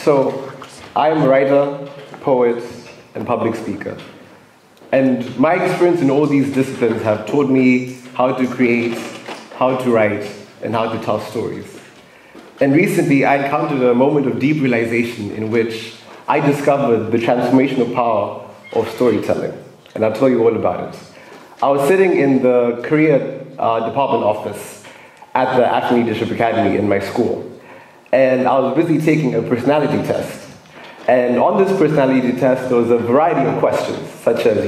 So, I'm a writer, poet, and public speaker. And my experience in all these disciplines have taught me how to create, how to write, and how to tell stories. And recently, I encountered a moment of deep realization in which I discovered the transformational power of storytelling. And I'll tell you all about it. I was sitting in the career department office at the African Leadership Academy in my school. And I was busy taking a personality test. And on this personality test, there was a variety of questions, such as,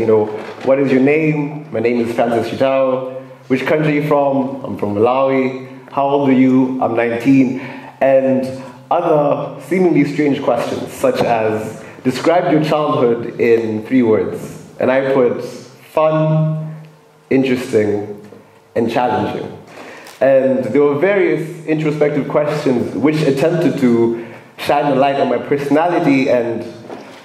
what is your name? My name is Francis Chitawo. Which country are you from? I'm from Malawi. How old are you? I'm 19. And other seemingly strange questions, such as, describe your childhood in 3 words. And I put fun, interesting, and challenging. And there were various introspective questions which attempted to shine a light on my personality and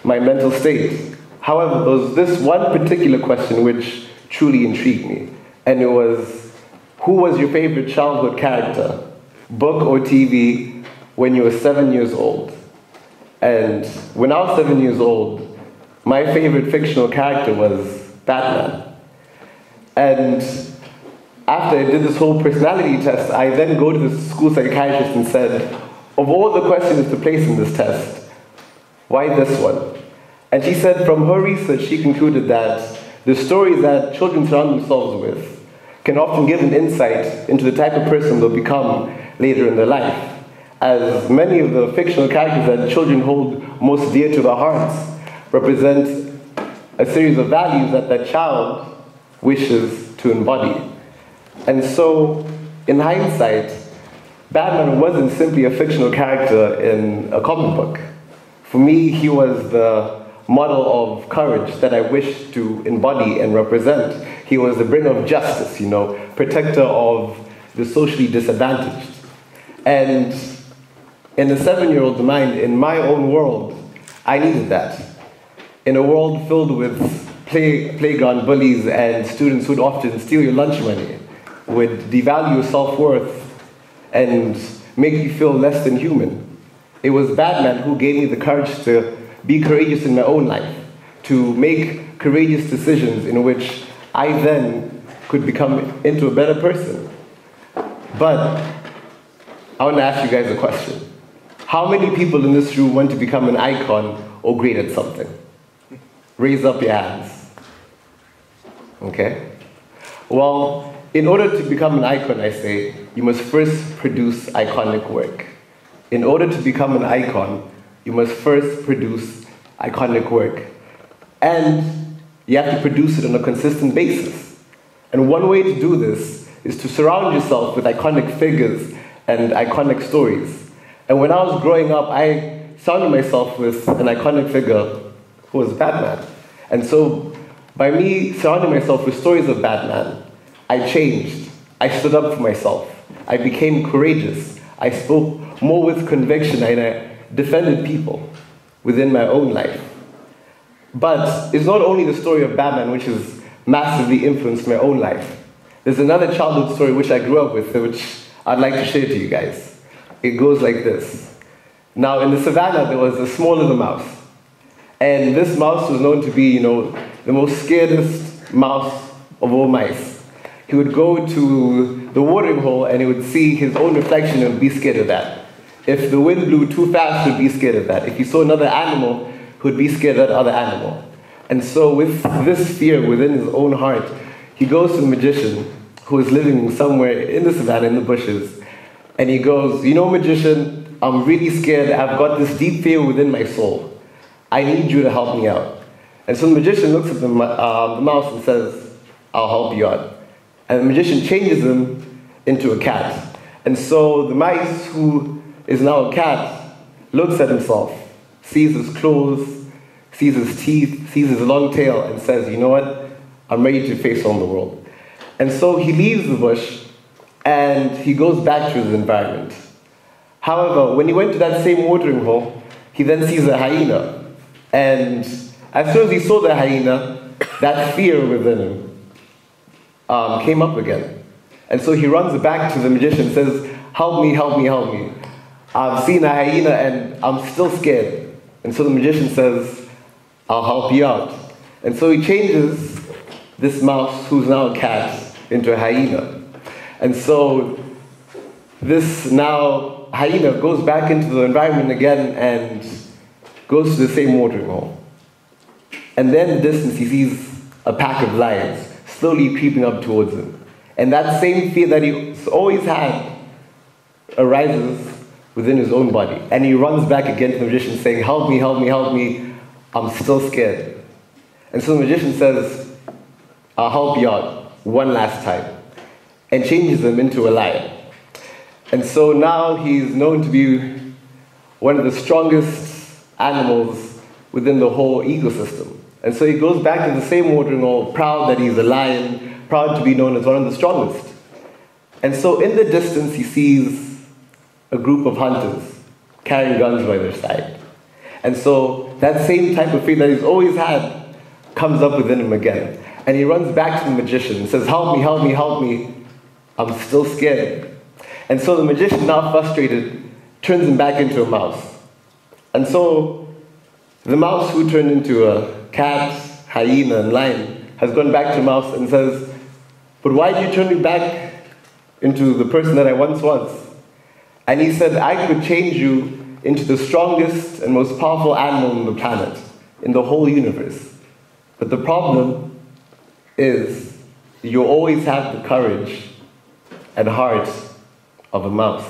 my mental state. However, there was this one particular question which truly intrigued me. And it was, who was your favorite childhood character, book or TV, when you were 7 years old? And when I was 7 years old, my favorite fictional character was Batman. And after I did this whole personality test, I then go to the school psychiatrist and said, of all the questions to place in this test, why this one? And she said from her research, she concluded that the stories that children surround themselves with can often give an insight into the type of person they'll become later in their life, as many of the fictional characters that children hold most dear to their hearts represent a series of values that that child wishes to embody. And so, in hindsight, Batman wasn't simply a fictional character in a comic book. For me, he was the model of courage that I wished to embody and represent. He was the bringer of justice, protector of the socially disadvantaged. And in a 7-year-old mind, in my own world, I needed that. In a world filled with playground bullies and students who'd often steal your lunch money, would devalue your self-worth and make you feel less than human. It was Batman who gave me the courage to be courageous in my own life, to make courageous decisions in which I then could become into a better person. But I want to ask you guys a question. How many people in this room want to become an icon or great at something? Raise up your hands. Okay? Well, in order to become an icon, I say, you must first produce iconic work. In order to become an icon, you must first produce iconic work. And you have to produce it on a consistent basis. And one way to do this is to surround yourself with iconic figures and iconic stories. And when I was growing up, I surrounded myself with an iconic figure who was Batman. And so, by me surrounding myself with stories of Batman, I changed. I stood up for myself. I became courageous. I spoke more with conviction and I defended people within my own life. But it's not only the story of Batman which has massively influenced my own life. There's another childhood story which I grew up with, which I'd like to share to you guys. It goes like this. Now, in the savannah, there was a small little mouse. And this mouse was known to be, the most scaredest mouse of all mice. He would go to the watering hole and he would see his own reflection and be scared of that. If the wind blew too fast, he would be scared of that. If he saw another animal, he would be scared of that other animal. And so with this fear within his own heart, he goes to the magician who is living somewhere in the savannah, in the bushes, and he goes, magician, I'm really scared. I've got this deep fear within my soul. I need you to help me out. And so the magician looks at the mouse and says, I'll help you out. And the magician changes him into a cat. And so the mice, who is now a cat, looks at himself, sees his claws, sees his teeth, sees his long tail, and says, you know what? I'm ready to face on the world. And so he leaves the bush, and he goes back to his environment. However, when he went to that same watering hole, he then sees a hyena. And as soon as he saw the hyena, that fear within him came up again. And so he runs back to the magician and says, help me, help me, help me. I've seen a hyena and I'm still scared. And so the magician says, I'll help you out. And so he changes this mouse, who's now a cat, into a hyena. And so this now hyena goes back into the environment again and goes to the same watering hole. And then in the distance he sees a pack of lions slowly creeping up towards him. And that same fear that he's always had arises within his own body. And he runs back again to the magician saying, help me, help me, help me, I'm still scared. And so the magician says, I'll help you out one last time, and changes him into a lion. And so now he's known to be one of the strongest animals within the whole ecosystem. And so he goes back to the same watering hole, proud that he's a lion, proud to be known as one of the strongest. And so in the distance he sees a group of hunters carrying guns by their side. And so that same type of fear that he's always had comes up within him again. And he runs back to the magician and says, help me, help me, help me, I'm still scared. And so the magician, now frustrated, turns him back into a mouse. And so the mouse, who turned into a cat, hyena, and lion, has gone back to mouse and says, but why did you turn me back into the person that I once was? And he said, I could change you into the strongest and most powerful animal on the planet, in the whole universe. But the problem is, you always have the courage and heart of a mouse.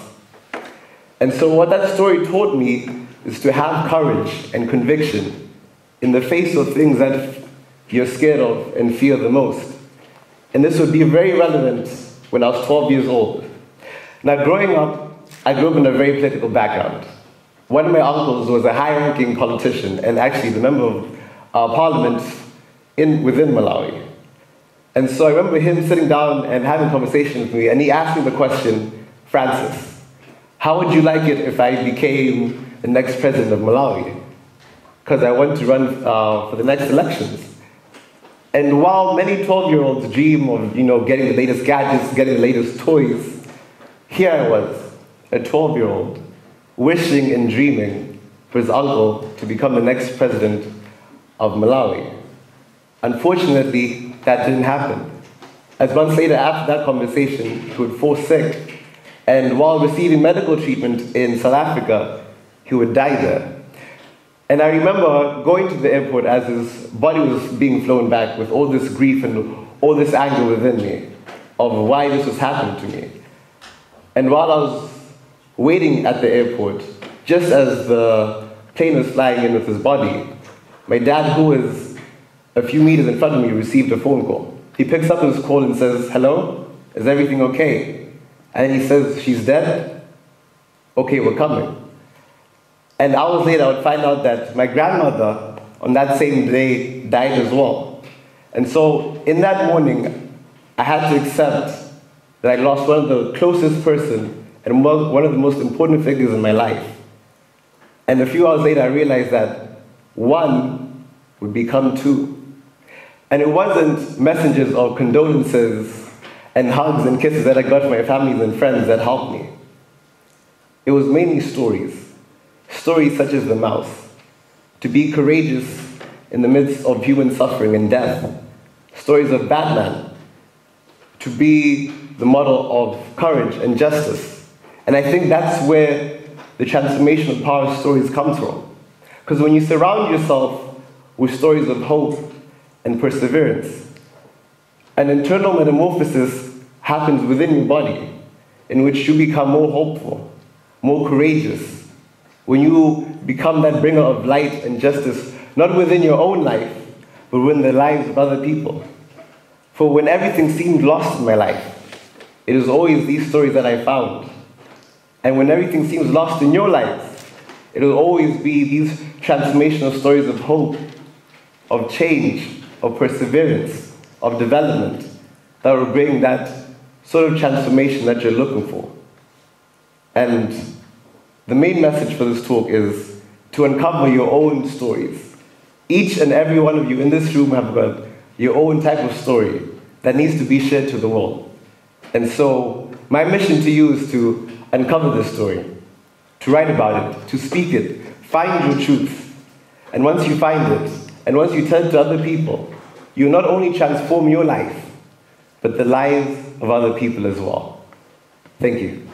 And so what that story taught me is to have courage and conviction in the face of things that you're scared of and fear the most. And this would be very relevant when I was 12 years old. Now growing up, I grew up in a very political background. One of my uncles was a high-ranking politician and actually the member of parliament within Malawi. And so I remember him sitting down and having a conversation with me, and he asked me the question, Francis, how would you like it if I became the next president of Malawi? Because I want to run for the next elections. And while many 12-year-olds dream of, getting the latest gadgets, getting the latest toys, here I was, a 12-year-old, wishing and dreaming for his uncle to become the next president of Malawi. Unfortunately, that didn't happen. As months later, after that conversation, he would fall sick, and while receiving medical treatment in South Africa, he would die there. And I remember going to the airport as his body was being flown back with all this grief and all this anger within me of why this was happening to me. And while I was waiting at the airport, just as the plane was flying in with his body, my dad, who was a few meters in front of me, received a phone call. He picks up his call and says, hello, is everything okay? And he says, she's dead? Okay, we're coming. And hours later, I would find out that my grandmother, on that same day, died as well. And so, in that morning, I had to accept that I lost one of the closest person and one of the most important figures in my life. And a few hours later, I realized that one would become two. And it wasn't messages of condolences and hugs and kisses that I got from my family and friends that helped me. It was mainly stories. Stories such as the mouse. To be courageous in the midst of human suffering and death. Stories of Batman. To be the model of courage and justice. And I think that's where the transformational power of stories comes from. Because when you surround yourself with stories of hope and perseverance, an internal metamorphosis happens within your body in which you become more hopeful, more courageous. When you become that bringer of light and justice, not within your own life, but within the lives of other people. For when everything seemed lost in my life, it is always these stories that I found. And when everything seems lost in your life, it will always be these transformational stories of hope, of change, of perseverance, of development, that will bring that sort of transformation that you're looking for. And the main message for this talk is to uncover your own stories. Each and every one of you in this room have got your own type of story that needs to be shared to the world. And so my mission to you is to uncover this story, to write about it, to speak it. Find your truth. And once you find it, and once you turn to other people, you not only transform your life, but the lives of other people as well. Thank you.